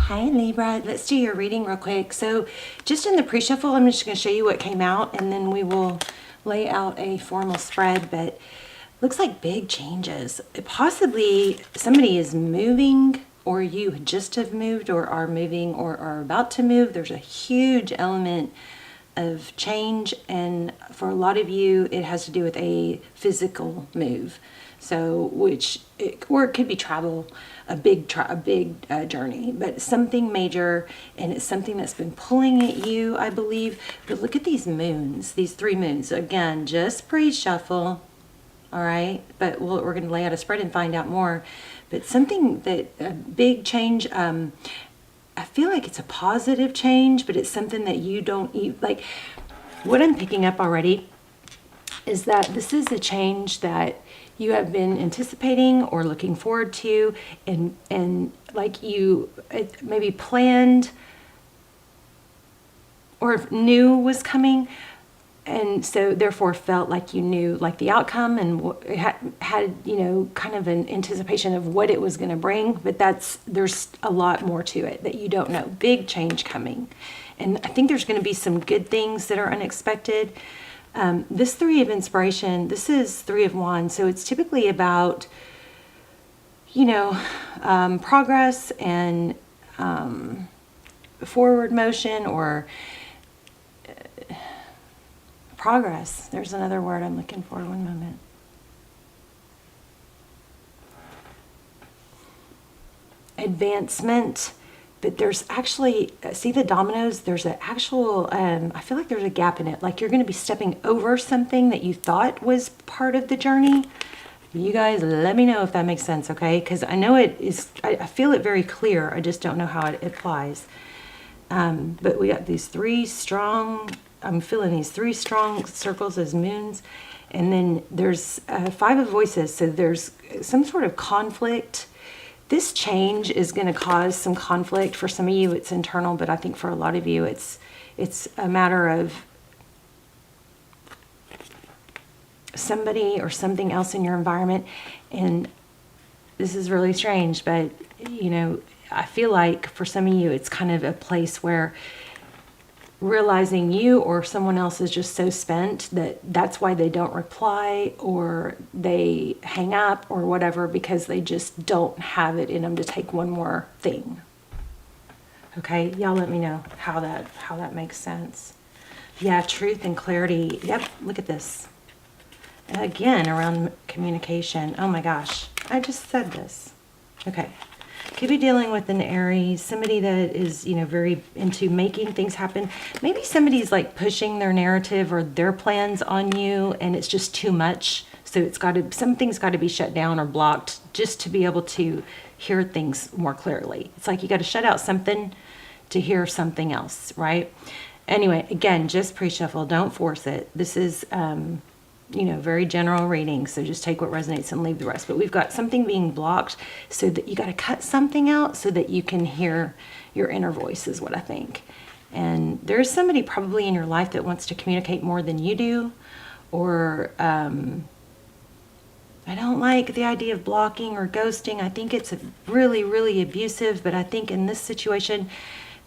Hi Libra, let's do your reading real quick. So just in the pre-shuffle, I'm just going to show you what came out and then we will lay out a formal spread, but looks like big changes. Possibly somebody is moving, or you just have moved or are moving or are about to move. There's a huge element of change, and for a lot of you it has to do with a physical move. So or it could be travel, a big journey, but something major, and it's something that's been pulling at you, I believe. But look at these moons, these 3 moons. Again, just pre-shuffle, all right? But we're going to lay out a spread and find out more. But something that, a big change, I feel like it's a positive change, but it's something that you don't like. What I'm picking up already is that this is a change that you have been anticipating or looking forward to, and like you maybe planned or knew was coming, and so therefore felt like you knew like the outcome and had kind of an anticipation of what it was going to bring. But there's a lot more to it that you don't know. Big change coming, and I think there's going to be some good things that are unexpected. This 3 of inspiration, this is 3 of wands, so it's typically about progress and forward motion, or progress. There's another word I'm looking for. One moment. Advancement. But there's actually, see the dominoes? There's an actual, I feel like there's a gap in it. Like you're going to be stepping over something that you thought was part of the journey. You guys, let me know if that makes sense, okay? Because I know it is, I feel it very clear. I just don't know how it applies. But we got these 3 strong, I'm feeling these 3 strong circles as moons. And then there's 5 of voices. So there's some sort of conflict. This change is going to cause some conflict. For some of you, it's internal, but I think for a lot of you, it's a matter of somebody or something else in your environment. And this is really strange, but I feel like for some of you, it's kind of a place where realizing you or someone else is just so spent that's why they don't reply, or they hang up or whatever, because they just don't have it in them to take one more thing. Okay, y'all let me know how that makes sense. Yeah, truth and clarity. Yep, look at this. Again, around communication. Oh my gosh, I just said this. Okay. Could be dealing with an Aries, somebody that is, very into making things happen. Maybe somebody's like pushing their narrative or their plans on you, and it's just too much. So something's got to be shut down or blocked just to be able to hear things more clearly. It's like you got to shut out something to hear something else, right? Anyway, again, just pre-shuffle. Don't force it. This is very general reading, so just take what resonates and leave the rest. But we've got something being blocked, so that you got to cut something out so that you can hear your inner voice, is what I think. And there's somebody probably in your life that wants to communicate more than you do, or I don't like the idea of blocking or ghosting. I think it's really, really abusive, but I think in this situation,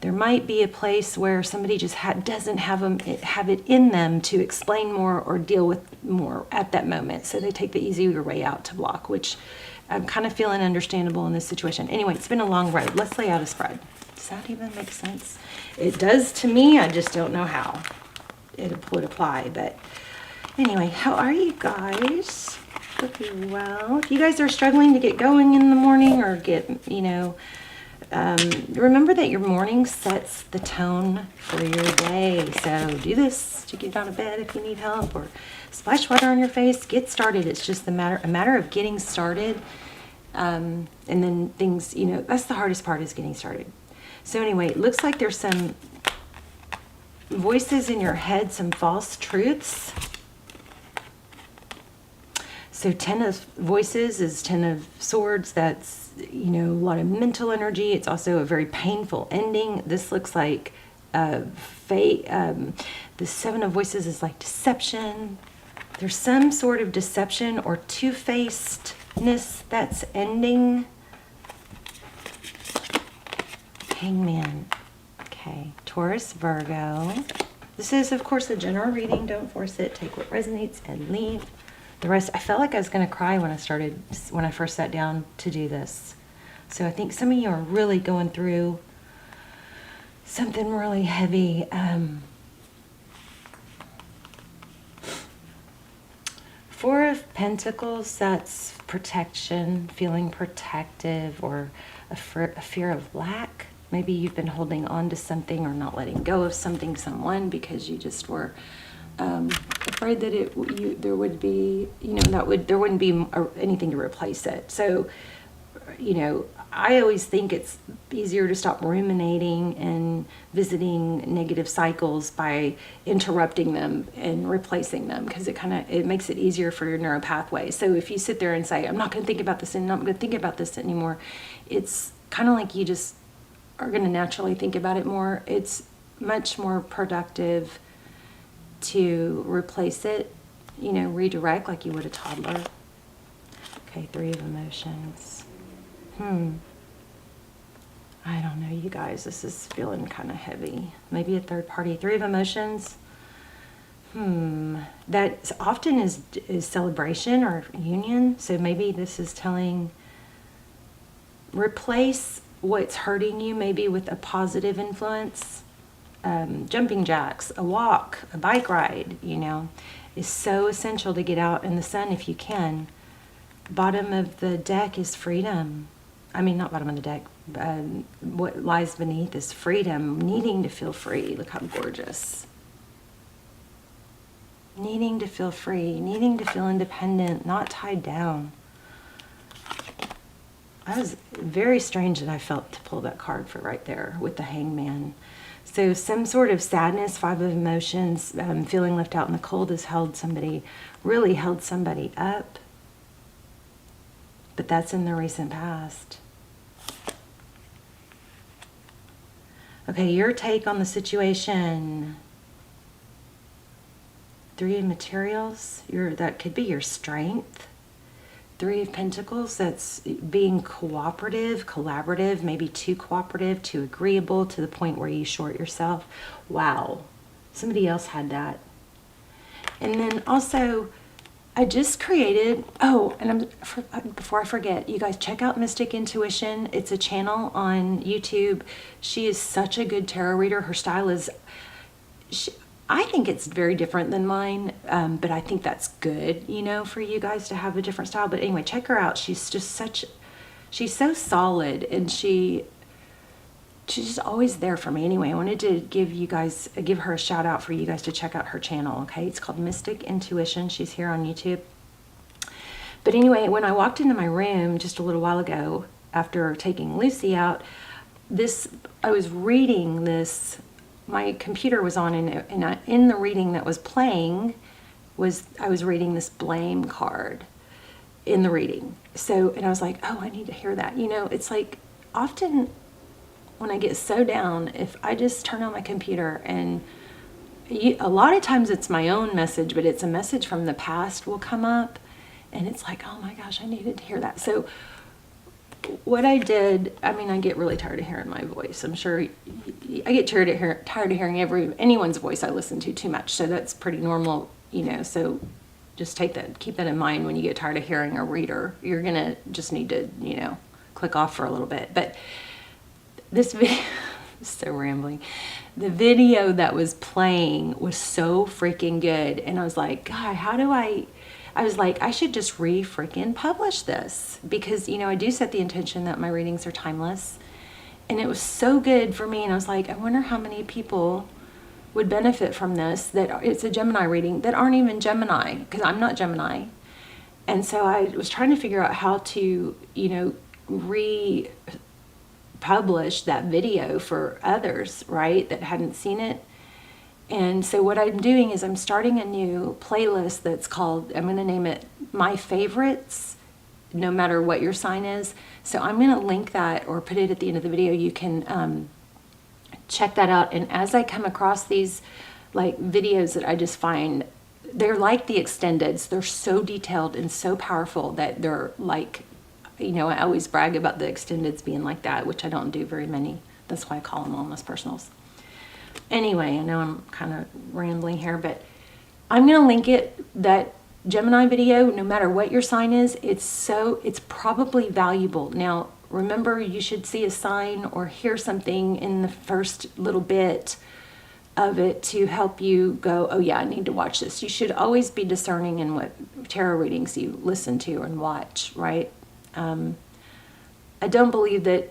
there might be a place where somebody just doesn't have it in them to explain more or deal with more at that moment. So they take the easier way out to block, which I'm kind of feeling understandable in this situation. Anyway, it's been a long road. Let's lay out a spread. Does that even make sense? It does to me. I just don't know how it would apply. But anyway, how are you guys? Hope you're well. If you guys are struggling to get going in the morning or get, remember that your morning sets the tone for your day. So do this to get out of bed if you need help, or splash water on your face. Get started. It's just a matter of getting started. And then things, that's the hardest part, is getting started. So anyway, it looks like there's some voices in your head, some false truths. So 10 of voices is 10 of swords. That's, a lot of mental energy. It's also a very painful ending. This looks like fate. The 7 of voices is like deception. There's some sort of deception or two-facedness that's ending. Hangman. Okay, Taurus, Virgo. This is, of course, a general reading. Don't force it. Take what resonates and leave the rest. I felt like I was going to cry when I first sat down to do this. So I think some of you are really going through something really heavy. Four of Pentacles, that's protection, feeling protective, or a fear of lack. Maybe you've been holding on to something or not letting go of something, someone, because you just were afraid that there would be, there wouldn't be anything to replace it. So, I always think it's easier to stop ruminating and visiting negative cycles by interrupting them and replacing them, because it makes it easier for your neural pathway. So if you sit there and say, I'm not going to think about this and I'm not going to think about this anymore, it's kind of like you just are going to naturally think about it more. It's much more productive to replace it, redirect like you would a toddler. Okay, Three of Emotions. I don't know, you guys. This is feeling kind of heavy. Maybe a third party. Three of Emotions. That often is celebration or union. So maybe this is telling, replace what's hurting you maybe with a positive influence. Jumping jacks, a walk, a bike ride, is so essential to get out in the sun if you can. Bottom of the deck is freedom. I mean, not bottom of the deck. What lies beneath is freedom, needing to feel free. Look how gorgeous. Needing to feel free, needing to feel independent, not tied down. That was very strange that I felt to pull that card for right there with the Hangman. So some sort of sadness, Five of Emotions, feeling left out in the cold has really held somebody up. But that's in the recent past. Okay, your take on the situation. Three of Materials, that could be your strength. Three of Pentacles, that's being cooperative, collaborative, maybe too cooperative, too agreeable to the point where you short yourself. Wow, somebody else had that. And then also, I just created, before I forget, you guys check out Mystic Intuition. It's a channel on YouTube. She is such a good tarot reader. Her style is, I think it's very different than mine, but I think that's good, for you guys to have a different style. But anyway, check her out. She's so solid, and she's just always there for me. Anyway, I wanted to give her a shout out for you guys to check out her channel. Okay, it's called Mystic Intuition. She's here on YouTube. But anyway, when I walked into my room just a little while ago after taking Lucy out, I was reading this. My computer was on, and in the reading that was playing I was reading this blame card in the reading. So, and I was like, oh, I need to hear that. It's like often when I get so down, if I just turn on my computer, and a lot of times it's my own message, but it's a message from the past will come up, and it's like, oh my gosh, I needed to hear that. So what I did, I get really tired of hearing my voice. I'm sure I get tired of hearing anyone's voice I listen to too much. So that's pretty normal, so just keep that in mind when you get tired of hearing a reader. You're going to just need to, click off for a little bit. But this video, so rambling. The video that was playing was so freaking good. And I was like, God, I was like, I should just freaking publish this, because, I do set the intention that my readings are timeless, and it was so good for me. And I was like, I wonder how many people would benefit from this, that it's a Gemini reading, that aren't even Gemini, because I'm not Gemini. And so I was trying to figure out how to, republish that video for others, right, that hadn't seen it. And so what I'm doing is I'm starting a new playlist that's called, I'm going to name it My Favorites, no matter what your sign is. So I'm going to link that or put it at the end of the video. You can check that out. And as I come across these videos that I just find, they're like the extendeds. They're so detailed and so powerful that they're like, I always brag about the extendeds being like that, which I don't do very many. That's why I call them wellness personals. Anyway, I know I'm kind of rambling here, but I'm going to link it, that Gemini video, no matter what your sign is. It's probably valuable. Now, remember, you should see a sign or hear something in the first little bit of it to help you go, oh yeah, I need to watch this. You should always be discerning in what tarot readings you listen to and watch, right? I don't believe that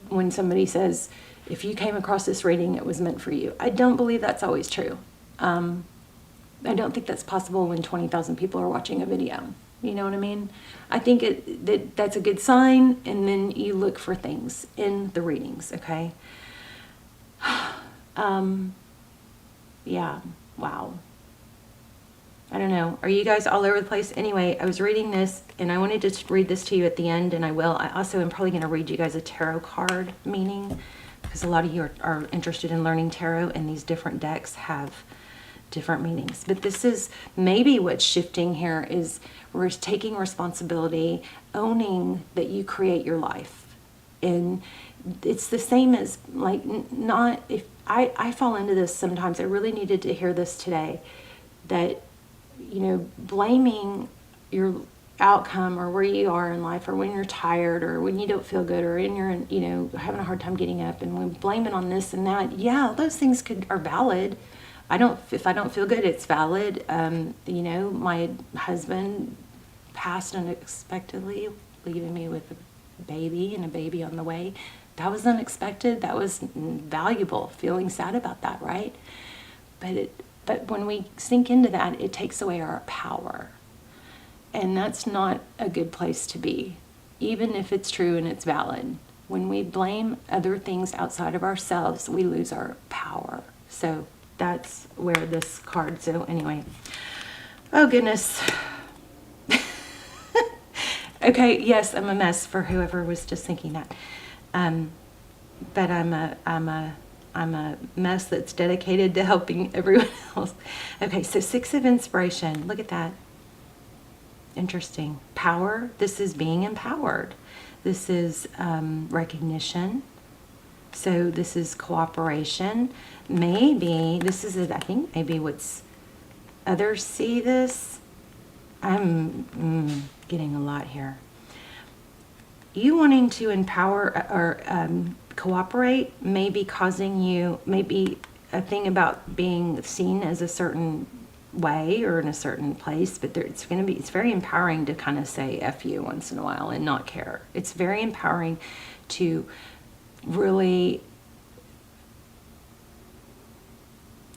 when somebody says, if you came across this reading, it was meant for you. I don't believe that's always true. I don't think that's possible when 20,000 people are watching a video. You know what I mean? I think that's a good sign, and then you look for things in the readings, okay? Yeah, wow. I don't know. Are you guys all over the place? Anyway, I was reading this, and I wanted to read this to you at the end, and I will. I also am probably going to read you guys a tarot card meaning, because a lot of you are interested in learning tarot, and these different decks have different meanings. But this is maybe what's shifting here, is we're taking responsibility, owning that you create your life. And it's the same as, like, not, if I fall into this sometimes. I really needed to hear this today, that, you know, blaming your outcome or where you are in life, or when you're tired, or when you don't feel good, or when you're, you know, having a hard time getting up, and we blame it on this and that. Yeah, those things are valid. If I don't feel good, it's valid. You know, my husband passed unexpectedly, leaving me with a baby and a baby on the way. That was unexpected. That was valuable. Feeling sad about that, right? But when we sink into that, it takes away our power. And that's not a good place to be, even if it's true and it's valid. When we blame other things outside of ourselves, we lose our power. So that's where this card, so anyway. Oh goodness. Okay, yes, I'm a mess, for whoever was just thinking that. But I'm a mess that's dedicated to helping everyone else. Okay, so 6 of inspiration. Look at that. Interesting. Power. This is being empowered. This is recognition. So this is cooperation. Maybe this is it. I think maybe what's others see this. I'm getting a lot here. You wanting to empower or cooperate may be causing you, maybe a thing about being seen as a certain way or in a certain place, but it's very empowering to kind of say F you once in a while and not care. It's very empowering to really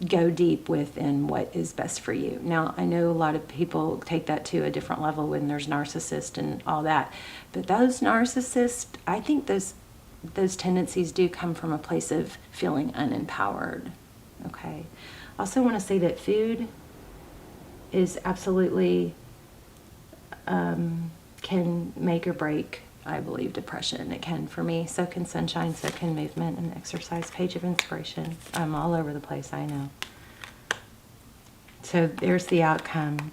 go deep within what is best for you. Now, I know a lot of people take that to a different level when there's narcissists and all that, but those narcissists, I think those tendencies do come from a place of feeling unempowered. Okay. Also want to say that food is absolutely can make or break, I believe, depression. It can for me. So can sunshine, so can movement and exercise. Page of inspiration. I'm all over the place, I know. So there's the outcome.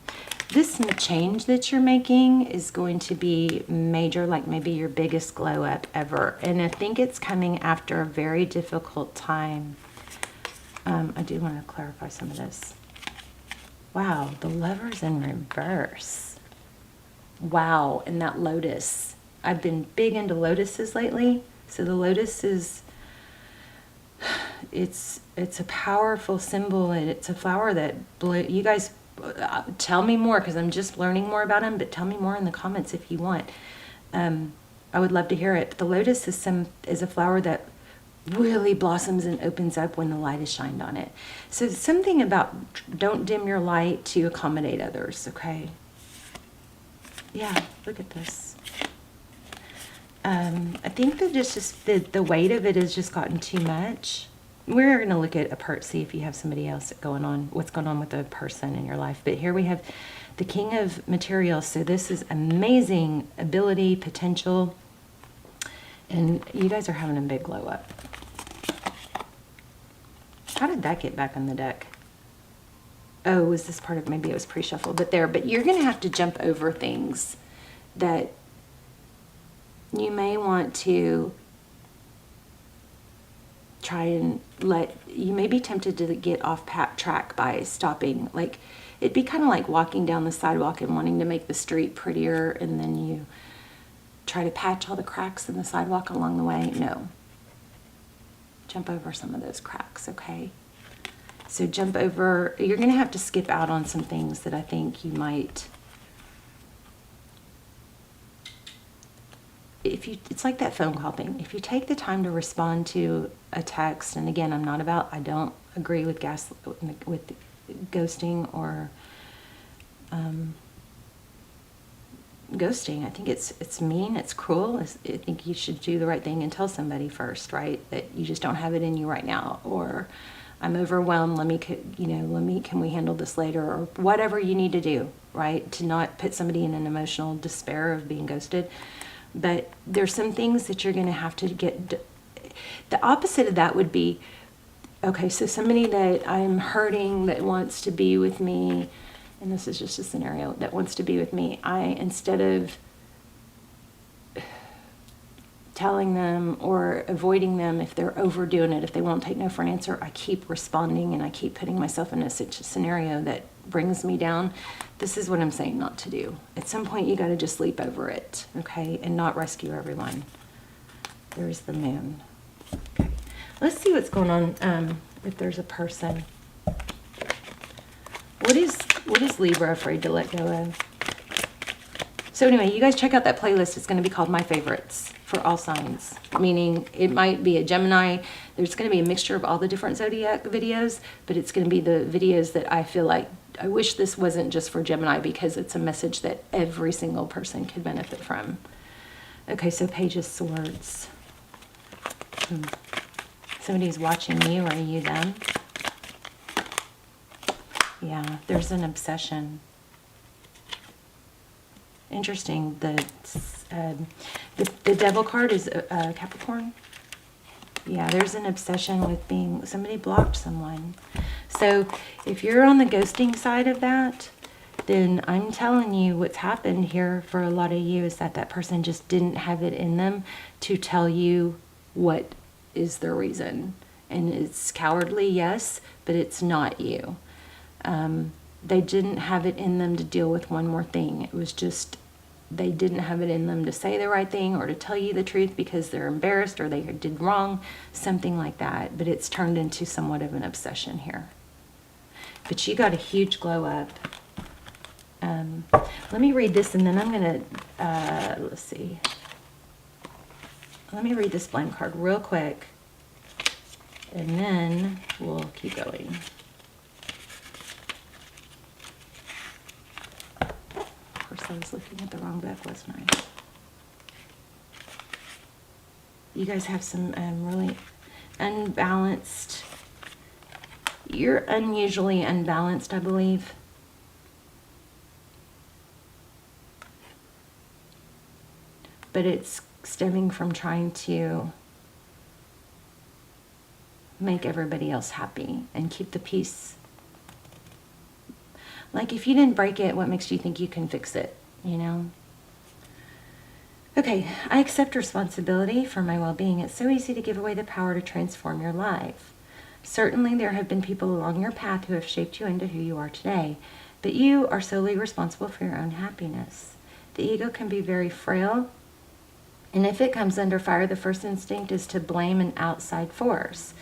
This change that you're making is going to be major, like maybe your biggest glow up ever. And I think it's coming after a very difficult time. I do want to clarify some of this. Wow, the Lover's in reverse. Wow, and that lotus. I've been big into lotuses lately. So the lotus is, it's a powerful symbol, and it's a flower that you guys tell me more, because I'm just learning more about them, but tell me more in the comments if you want. I would love to hear it. The lotus is a flower that really blossoms and opens up when the light is shined on it. So something about don't dim your light to accommodate others, okay? Yeah, look at this. I think that just the weight of it has just gotten too much. We're going to look at a part, see if you have somebody else going on, what's going on with a person in your life. But here we have the King of Materials. So this is amazing ability, potential. And you guys are having a big glow up. How did that get back on the deck? Oh, was this part of, maybe it was pre-shuffled, but you're going to have to jump over things that you may want to try and you may be tempted to get off track by stopping. Like, it'd be kind of like walking down the sidewalk and wanting to make the street prettier, and then you try to patch all the cracks in the sidewalk along the way. No. Jump over some of those cracks, okay? So jump over, you're going to have to skip out on some things that I think you might, it's like that phone call thing. If you take the time to respond to a text, and again, I don't agree with ghosting or ghosting. I think it's mean, it's cruel. I think you should do the right thing and tell somebody first, right? That you just don't have it in you right now, or I'm overwhelmed. Can we handle this later, or whatever you need to do, right? To not put somebody in an emotional despair of being ghosted. But there's some things that you're going to have to get. The opposite of that would be, okay, so somebody that I'm hurting that wants to be with me, and this is just a scenario, that wants to be with me, instead of telling them or avoiding them if they're overdoing it, if they won't take no for an answer, I keep responding and I keep putting myself in a scenario that brings me down. This is what I'm saying not to do. At some point, you got to just leap over it, okay, and not rescue everyone. There's the moon. Okay, let's see what's going on. If there's a person, what is Libra afraid to let go of? So anyway, you guys check out that playlist. It's going to be called My Favorites for all signs, meaning it might be a Gemini. There's going to be a mixture of all the different zodiac videos, but it's going to be the videos that I feel like, I wish this wasn't just for Gemini, because it's a message that every single person could benefit from. Okay, so Page of Swords. Somebody's watching you, or are you them? Yeah, there's an obsession. Interesting. The Devil card is Capricorn. Yeah, there's an obsession with somebody blocked someone. So if you're on the ghosting side of that, then I'm telling you what's happened here for a lot of you is that person just didn't have it in them to tell you what is the reason. And it's cowardly, yes, but it's not you. They didn't have it in them to deal with one more thing. It was just, they didn't have it in them to say the right thing or to tell you the truth because they're embarrassed or they did wrong, something like that. But it's turned into somewhat of an obsession here. But you got a huge glow up. Let me read this, and then I'm going to, let's see. Let me read this blank card real quick, and then we'll keep going. I was looking at the wrong deck, wasn't I? You guys have some really unbalanced. You're unusually unbalanced, I believe. But it's stemming from trying to make everybody else happy and keep the peace. Like, if you didn't break it, what makes you think you can fix it, you know? Okay, I accept responsibility for my well-being. It's so easy to give away the power to transform your life. Certainly, there have been people along your path who have shaped you into who you are today, but you are solely responsible for your own happiness. The ego can be very frail, and if it comes under fire, the first instinct is to blame an outside force.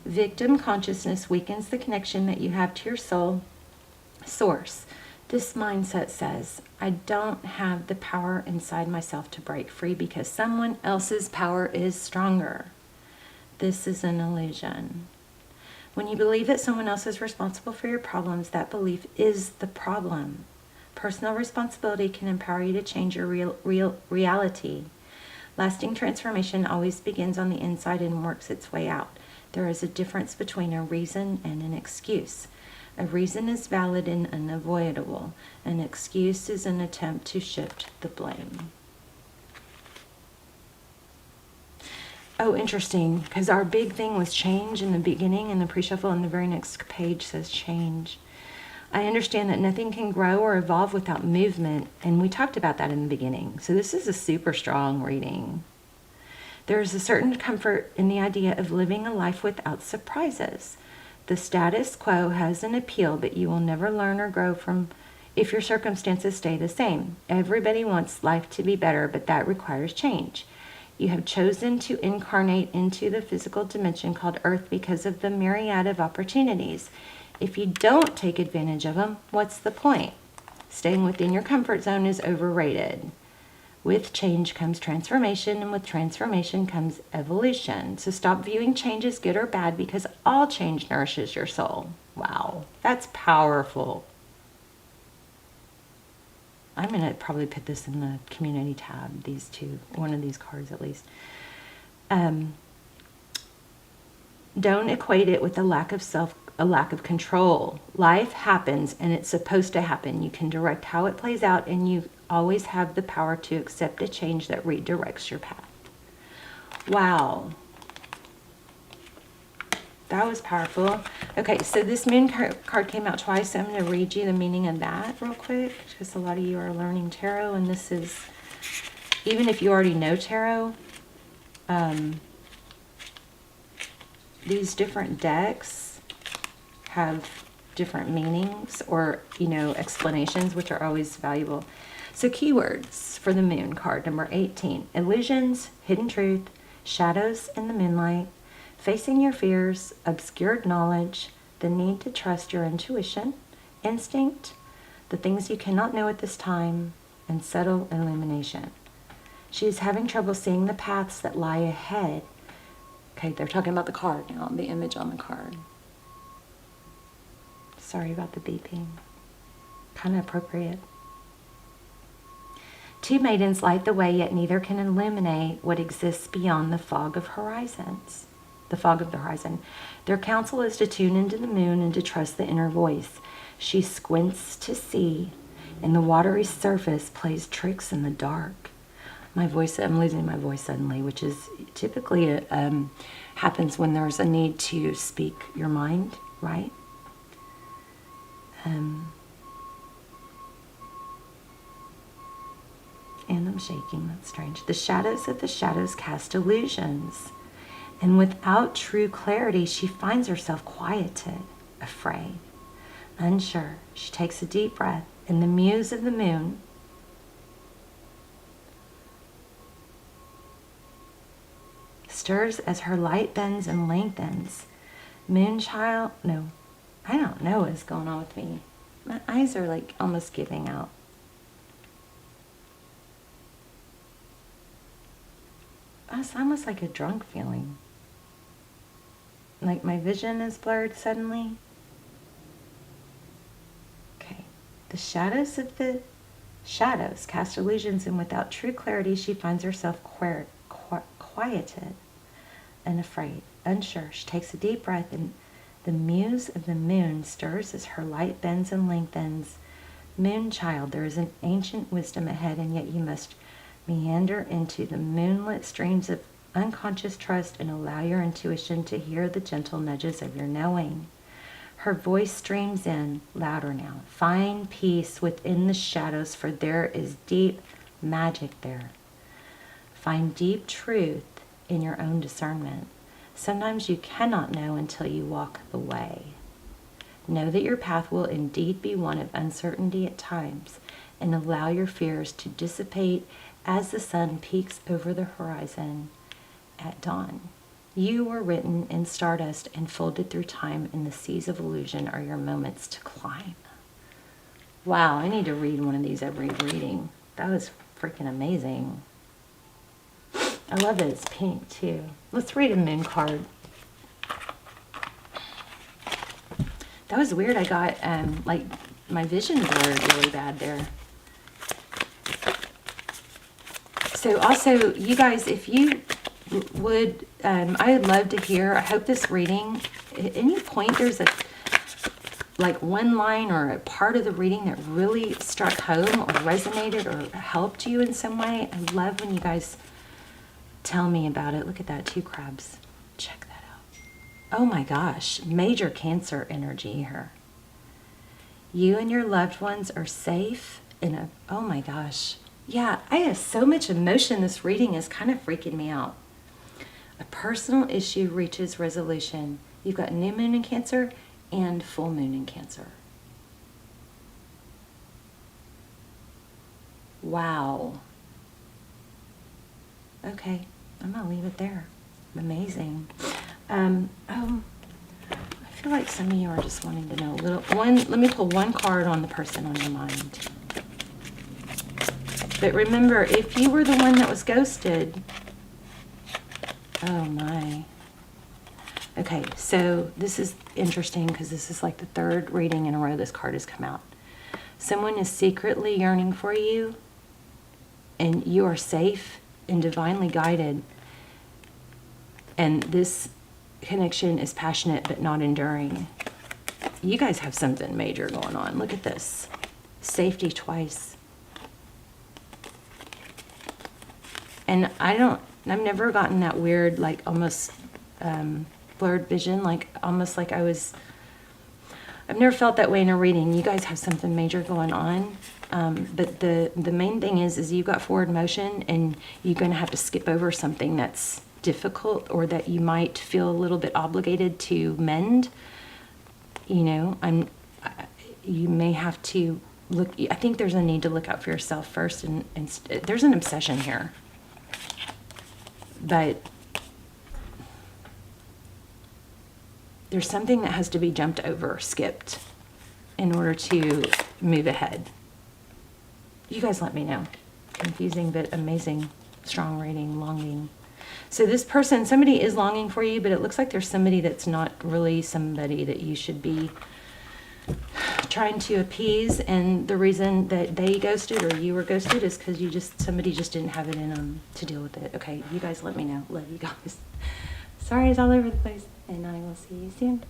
Victim consciousness weakens the connection that you have to your soul source. This mindset says, I don't have the power inside myself to break free because someone else's power is stronger. This is an illusion. When you believe that someone else is responsible for your problems, that belief is the problem. Personal responsibility can empower you to change your real reality. Lasting transformation always begins on the inside and works its way out. There is a difference between a reason and an excuse. A reason is valid and unavoidable. An excuse is an attempt to shift the blame. Oh, interesting, because our big thing was change in the beginning, and the pre-shuffle on the very next page says change. I understand that nothing can grow or evolve without movement, and we talked about that in the beginning. So this is a super strong reading. There's a certain comfort in the idea of living a life without surprises. The status quo has an appeal, but you will never learn or grow from if your circumstances stay the same. Everybody wants life to be better, but that requires change. You have chosen to incarnate into the physical dimension called Earth because of the myriad of opportunities. If you don't take advantage of them, what's the point? Staying within your comfort zone is overrated. With change comes transformation, and with transformation comes evolution. So stop viewing change as good or bad, because all change nourishes your soul. Wow, that's powerful. I'm going to probably put this in the community tab, these two, one of these cards at least. Don't equate it with a lack of control. Life happens, and it's supposed to happen. You can direct how it plays out, and you always have the power to accept a change that redirects your path. Wow. That was powerful. Okay, so this moon card came out twice, so I'm going to read you the meaning of that real quick, because a lot of you are learning tarot, and this is, even if you already know tarot, these different decks have different meanings or, explanations, which are always valuable. So keywords for the moon card, number 18, illusions, hidden truth, shadows in the moonlight, facing your fears, obscured knowledge, the need to trust your intuition, instinct, the things you cannot know at this time, and subtle illumination. She is having trouble seeing the paths that lie ahead. Okay, they're talking about the card now, the image on the card. Sorry about the beeping. Kind of appropriate. Two maidens light the way, yet neither can illuminate what exists beyond the fog of horizons. The fog of the horizon. Their counsel is to tune into the moon and to trust the inner voice. She squints to see, and the watery surface plays tricks in the dark. I'm losing my voice suddenly, which is typically happens when there's a need to speak your mind, right? And I'm shaking, that's strange. The shadows of the shadows cast illusions. And without true clarity, she finds herself quieted, afraid, unsure. She takes a deep breath, and the muse of the moon stirs as her light bends and lengthens. Moonchild, no, I don't know what's going on with me. My eyes are like almost giving out. It's almost like a drunk feeling. Like my vision is blurred suddenly. Okay. The shadows of the shadows cast illusions, and without true clarity, she finds herself quieted and afraid, unsure. She takes a deep breath, and the muse of the moon stirs as her light bends and lengthens. Moonchild, there is an ancient wisdom ahead, and yet you must meander into the moonlit streams of unconscious trust and allow your intuition to hear the gentle nudges of your knowing. Her voice streams in, louder now. Find peace within the shadows, for there is deep magic there. Find deep truth in your own discernment. Sometimes you cannot know until you walk the way. Know that your path will indeed be one of uncertainty at times, and allow your fears to dissipate as the sun peeks over the horizon at dawn. You were written in stardust and folded through time, and the seas of illusion are your moments to climb. Wow, I need to read one of these every reading. That was freaking amazing. I love that it's pink too. Let's read a moon card. That was weird. I got like my vision blurred really bad there. So also, you guys, if you would, I would love to hear, I hope this reading, at any point there's a, like one line or a part of the reading that really struck home or resonated or helped you in some way. I love when you guys tell me about it. Look at that, 2 crabs. Check that out. Oh my gosh, major Cancer energy here. You and your loved ones are safe in a, oh my gosh. Yeah, I have so much emotion. This reading is kind of freaking me out. A personal issue reaches resolution. You've got new moon in Cancer and full moon in Cancer. Wow. Okay, I'm gonna leave it there. Amazing. I feel like some of you are just wanting to know a little. Let me pull one card on the person on your mind. But remember, if you were the one that was ghosted, oh my. Okay, so this is interesting because this is like the third reading in a row this card has come out. Someone is secretly yearning for you, and you are safe and divinely guided. And this connection is passionate but not enduring. You guys have something major going on. Look at this. Safety twice. And I've never gotten that weird, like almost blurred vision, like almost like I've never felt that way in a reading. You guys have something major going on. But the main thing is you've got forward motion, and you're going to have to skip over something that's difficult or that you might feel a little bit obligated to mend. You know, you may have to look. I think there's a need to look out for yourself first, and there's an obsession here. But there's something that has to be jumped over, skipped, in order to move ahead. You guys let me know. Confusing but amazing, strong reading, longing. So this person, somebody is longing for you, but it looks like there's somebody that's not really somebody that you should be trying to appease. And the reason that they ghosted or you were ghosted is because somebody just didn't have it in them to deal with it. Okay, you guys let me know. Love you guys. Sorry it's all over the place, and I will see you soon.